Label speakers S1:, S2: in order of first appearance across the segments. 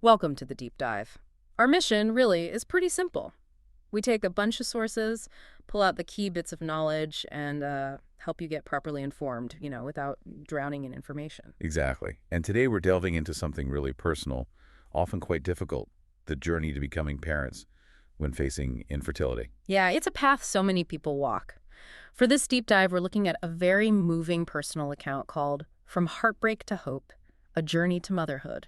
S1: Welcome to the deep dive. Our mission, really, is pretty simple. We take a bunch of sources, pull out the key bits of knowledge, and help you get properly informed, without drowning in information.
S2: Exactly. And today we're delving into something really personal, often quite difficult, the journey to becoming parents when facing infertility.
S1: Yeah, it's a path so many people walk. For this deep dive, we're looking at a very moving personal account called From Heartbreak to Hope, A Journey to Motherhood.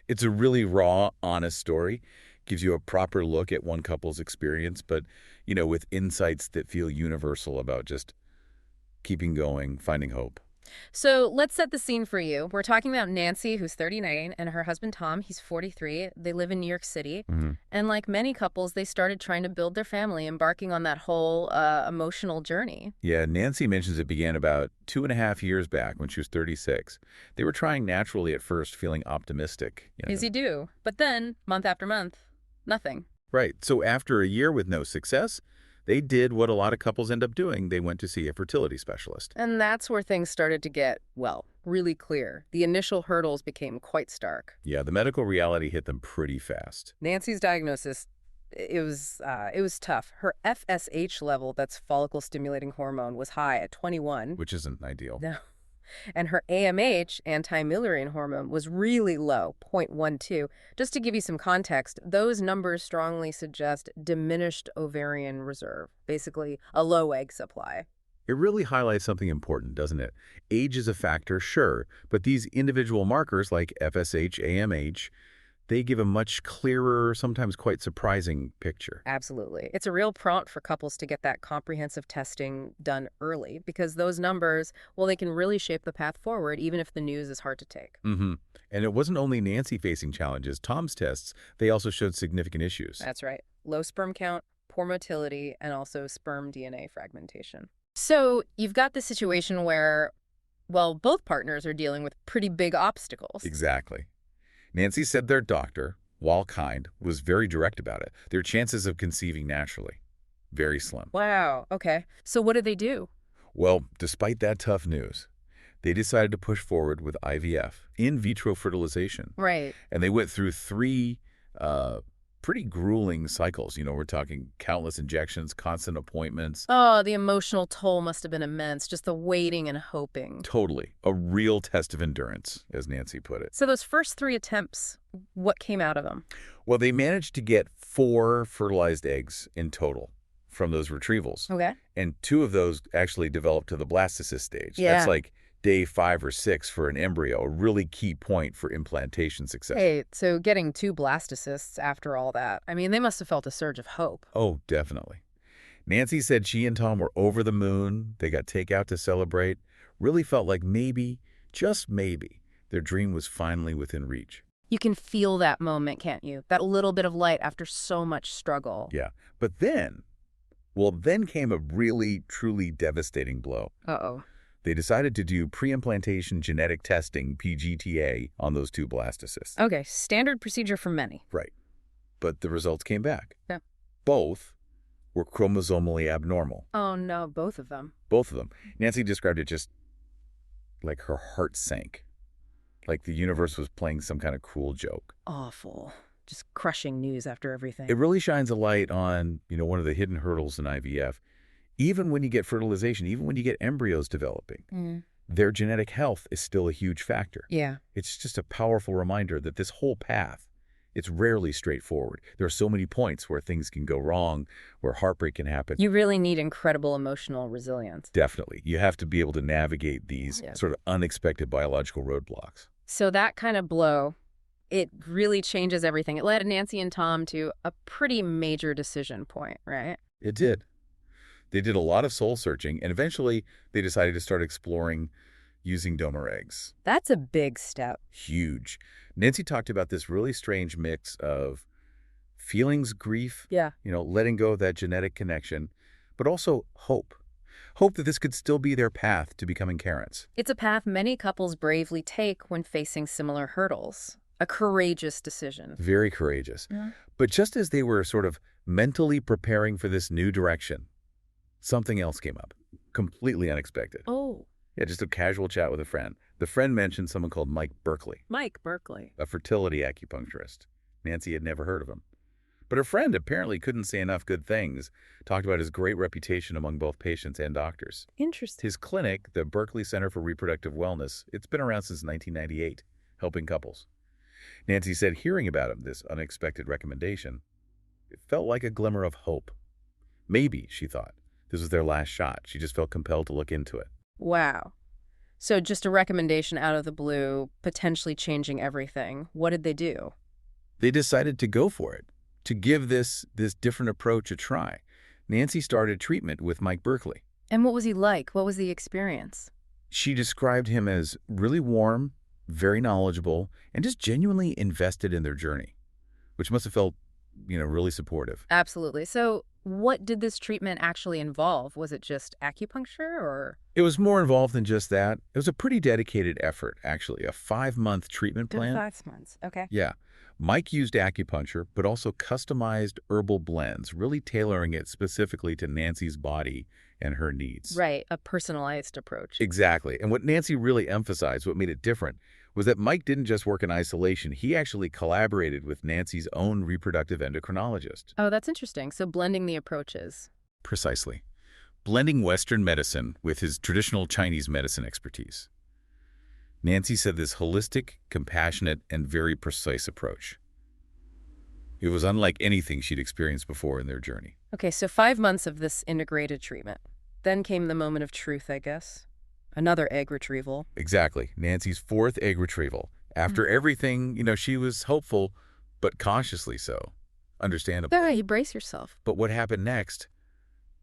S2: It's a really raw, honest story, gives you a proper look at one couple's experience, but, with insights that feel universal about just keeping going, finding hope.
S1: So let's set the scene for you. We're talking about Nancy, who's 39, and her husband Tom, he's 43. They live in New York City. And like many couples, they started trying to build their family, embarking on that whole emotional journey.
S2: Yeah, Nancy mentions it began about 2.5 years back when she was 36. They were trying naturally at first, feeling optimistic.
S1: As you do. But then, month after month, nothing.
S2: Right. So after a year with no success, they did what a lot of couples end up doing. They went to see a fertility specialist.
S1: And that's where things started to get, really clear. The initial hurdles became quite stark.
S2: Yeah, the medical reality hit them pretty fast.
S1: Nancy's diagnosis, it was tough. Her FSH level, that's follicle stimulating hormone, was high at 21.
S2: Which isn't ideal.
S1: No. And her AMH, anti-Müllerian hormone, was really low, 0.12. Just to give you some context, those numbers strongly suggest diminished ovarian reserve, basically a low egg supply.
S2: It really highlights something important, doesn't it? Age is a factor, sure, but these individual markers like FSH, AMH, they give a much clearer, sometimes quite surprising picture.
S1: Absolutely. It's a real prompt for couples to get that comprehensive testing done early because those numbers, they can really shape the path forward even if the news is hard to take.
S2: And it wasn't only Nancy facing challenges. Tom's tests, they also showed significant issues.
S1: That's right. Low sperm count, poor motility, and also sperm DNA fragmentation. So you've got the situation where, both partners are dealing with pretty big obstacles.
S2: Exactly. Nancy said their doctor, while kind, was very direct about it. Their chances of conceiving naturally, very slim.
S1: Wow, okay. So what did they do?
S2: Well, despite that tough news, they decided to push forward with IVF, in vitro fertilization.
S1: Right.
S2: And they went through three pretty grueling cycles. We're talking countless injections, constant appointments.
S1: Oh, the emotional toll must have been immense, just the waiting and hoping.
S2: Totally. A real test of endurance, as Nancy put it.
S1: So those first 3 attempts, what came out of them?
S2: Well, they managed to get 4 fertilized eggs in total from those retrievals.
S1: Okay.
S2: And 2 of those actually developed to the blastocyst stage.
S1: Yeah.
S2: That's like day 5 or 6 for an embryo, a really key point for implantation success.
S1: Hey, so getting 2 blastocysts after all that, they must have felt a surge of hope.
S2: Oh, definitely. Nancy said she and Tom were over the moon. They got takeout to celebrate. Really felt like maybe, just maybe, their dream was finally within reach.
S1: You can feel that moment, can't you? That little bit of light after so much struggle.
S2: Yeah. But then came a really, truly devastating blow.
S1: Uh-oh.
S2: They decided to do pre-implantation genetic testing, PGTA, on those 2 blastocysts.
S1: Okay, standard procedure for many.
S2: Right. But the results came back.
S1: Yeah.
S2: Both were chromosomally abnormal.
S1: Oh, no, both of them.
S2: Both of them. Nancy described it just like her heart sank. Like the universe was playing some kind of cruel joke.
S1: Awful. Just crushing news after everything.
S2: It really shines a light on, one of the hidden hurdles in IVF. Even when you get fertilization, even when you get embryos developing, their genetic health is still a huge factor.
S1: Yeah.
S2: It's just a powerful reminder that this whole path, it's rarely straightforward. There are so many points where things can go wrong, where heartbreak can happen.
S1: You really need incredible emotional resilience.
S2: Definitely. You have to be able to navigate these sort of unexpected biological roadblocks.
S1: So that kind of blow, it really changes everything. It led Nancy and Tom to a pretty major decision point, right?
S2: It did. They did a lot of soul searching, and eventually they decided to start exploring using donor eggs.
S1: That's a big step.
S2: Huge. Nancy talked about this really strange mix of feelings, grief, letting go of that genetic connection, but also hope. Hope that this could still be their path to becoming parents.
S1: It's a path many couples bravely take when facing similar hurdles. A courageous decision.
S2: Very courageous. Yeah. But just as they were sort of mentally preparing for this new direction, something else came up, completely unexpected.
S1: Oh.
S2: Yeah, just a casual chat with a friend. The friend mentioned someone called Mike Berkley.
S1: Mike Berkley.
S2: A fertility acupuncturist. Nancy had never heard of him. But her friend apparently couldn't say enough good things, talked about his great reputation among both patients and doctors.
S1: Interesting.
S2: His clinic, the Berkley Center for Reproductive Wellness, it's been around since 1998, helping couples. Nancy said hearing about him, this unexpected recommendation, it felt like a glimmer of hope. Maybe, she thought, this was their last shot. She just felt compelled to look into it.
S1: Wow. So just a recommendation out of the blue, potentially changing everything. What did they do?
S2: They decided to go for it, to give this different approach a try. Nancy started treatment with Mike Berkley.
S1: And what was he like? What was the experience?
S2: She described him as really warm, very knowledgeable, and just genuinely invested in their journey, which must have felt, really supportive.
S1: Absolutely. So what did this treatment actually involve? Was it just acupuncture or?
S2: It was more involved than just that. It was a pretty dedicated effort, actually, a 5-month treatment plan.
S1: 5 months, okay.
S2: Yeah. Mike used acupuncture, but also customized herbal blends, really tailoring it specifically to Nancy's body and her needs.
S1: Right, a personalized approach.
S2: Exactly. And what Nancy really emphasized, what made it different, was that Mike didn't just work in isolation. He actually collaborated with Nancy's own reproductive endocrinologist.
S1: Oh, that's interesting. So blending the approaches.
S2: Precisely. Blending Western medicine with his traditional Chinese medicine expertise. Nancy said this holistic, compassionate, and very precise approach. It was unlike anything she'd experienced before in their journey.
S1: Okay, so 5 months of this integrated treatment. Then came the moment of truth, I guess. Another egg retrieval.
S2: Exactly. Nancy's 4th egg retrieval. After everything, she was hopeful, but cautiously so. Understandable.
S1: Yeah, you brace yourself.
S2: But what happened next,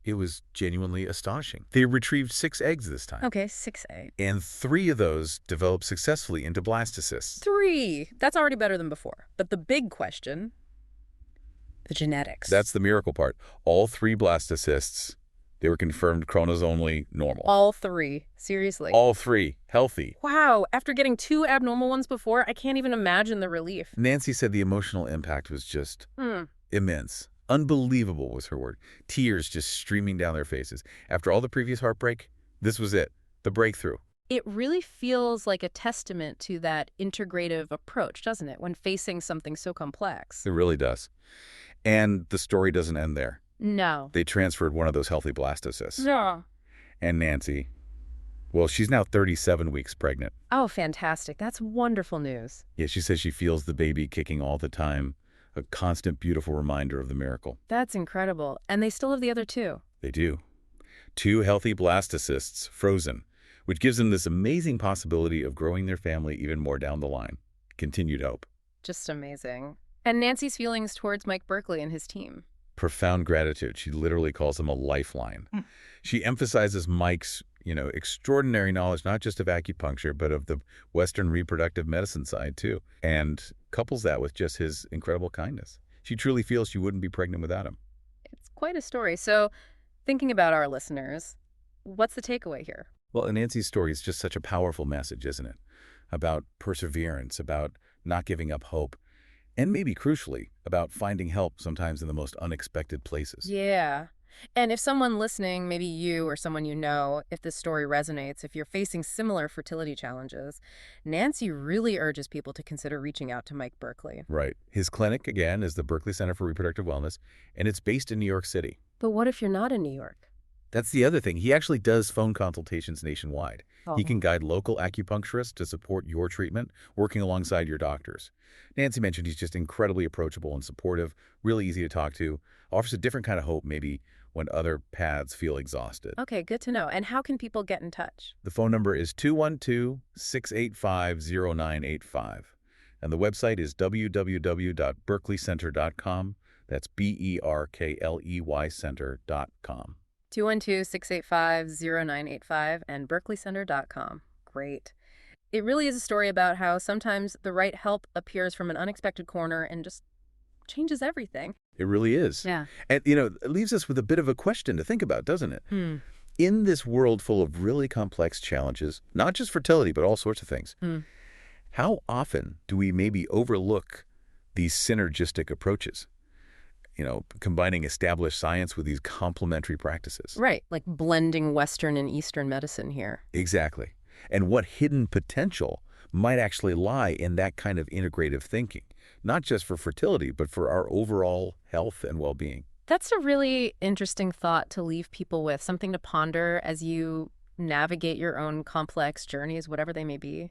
S2: it was genuinely astonishing. They retrieved 6 eggs this time.
S1: Okay, 6 eggs.
S2: And 3 of those developed successfully into blastocysts.
S1: 3! That's already better than before. But the big question, the genetics.
S2: That's the miracle part. All 3 blastocysts, they were confirmed chromosomally normal.
S1: All 3. Seriously.
S2: All 3 healthy.
S1: Wow. After getting 2 abnormal ones before, I can't even imagine the relief.
S2: Nancy said the emotional impact was just immense. Unbelievable was her word. Tears just streaming down their faces. After all the previous heartbreak, this was it. The breakthrough.
S1: It really feels like a testament to that integrative approach, doesn't it, when facing something so complex?
S2: It really does. And the story doesn't end there.
S1: No.
S2: They transferred one of those healthy blastocysts.
S1: Yeah.
S2: And Nancy, well, she's now 37 weeks pregnant.
S1: Oh, fantastic. That's wonderful news.
S2: Yeah, she says she feels the baby kicking all the time, a constant, beautiful reminder of the miracle.
S1: That's incredible. And they still have the other 2.
S2: They do. 2 healthy blastocysts, frozen, which gives them this amazing possibility of growing their family even more down the line. Continued hope.
S1: Just amazing. And Nancy's feelings towards Mike Berkley and his team.
S2: Profound gratitude. She literally calls him a lifeline. She emphasizes Mike's, extraordinary knowledge, not just of acupuncture, but of the Western reproductive medicine side, too, and couples that with just his incredible kindness. She truly feels she wouldn't be pregnant without him.
S1: It's quite a story. So, thinking about our listeners, what's the takeaway here?
S2: Well, Nancy's story is just such a powerful message, isn't it? About perseverance, about not giving up hope, and maybe crucially, about finding help sometimes in the most unexpected places.
S1: Yeah. And if someone listening, maybe you or someone you know, if this story resonates, if you're facing similar fertility challenges, Nancy really urges people to consider reaching out to Mike Berkley.
S2: Right. His clinic, again, is the Berkley Center for Reproductive Wellness, and it's based in New York City.
S1: But what if you're not in New York?
S2: That's the other thing. He actually does phone consultations nationwide.
S1: Oh.
S2: He can guide local acupuncturists to support your treatment, working alongside your doctors. Nancy mentioned he's just incredibly approachable and supportive, really easy to talk to, offers a different kind of hope maybe when other paths feel exhausted.
S1: Okay, good to know. And how can people get in touch?
S2: The phone number is 212-685-0985. And the website is www.berkleycenter.com. That's BERKLEY center.com.
S1: 212-685-0985 and berkleycenter.com. Great. It really is a story about how sometimes the right help appears from an unexpected corner and just changes everything.
S2: It really is.
S1: Yeah.
S2: And, it leaves us with a bit of a question to think about, doesn't it? In this world full of really complex challenges, not just fertility, but all sorts of things, how often do we maybe overlook these synergistic approaches? Combining established science with these complementary practices.
S1: Right, like blending Western and Eastern medicine here.
S2: Exactly. And what hidden potential might actually lie in that kind of integrative thinking not just for fertility, but for our overall health and well-being.
S1: That's a really interesting thought to leave people with, something to ponder as you navigate your own complex journeys, whatever they may be.